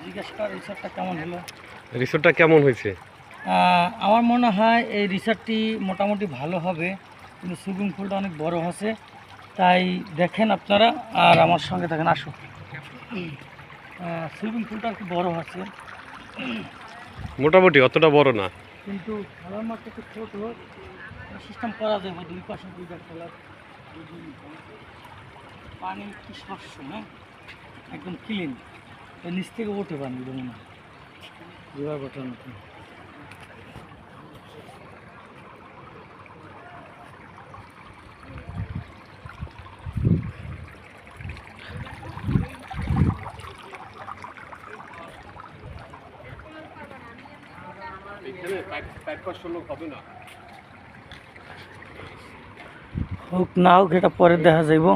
জিজ্ঞেস কর রিসোর্টটা কেমন হলো। রিসোর্টটা কেমন হয়েছে? আমার মনে হয় এই রিসোর্টটি মোটামুটি ভালো হবে, কিন্তু সুইমিং পুলটা অনেক বড় আছে, তাই দেখেন আপনারা আর আমার সঙ্গে থাকেন। আসো, সুইমিং পুলটা একটু বড় আছে, মোটামুটি অতটা বড় না, কিন্তু খেলার মাঠটা একটু ছোট। সিস্টেম করা যাবে দুই পাশে দুইটা খেলার। পানি কি স্বচ্ছ, হ্যাঁ একদম ক্লিন, নিচ থেকে উঠে পানি মনে হয় রিভার ওয়াটার মতো। হোক না হোক এটা পরে দেখা যাইব।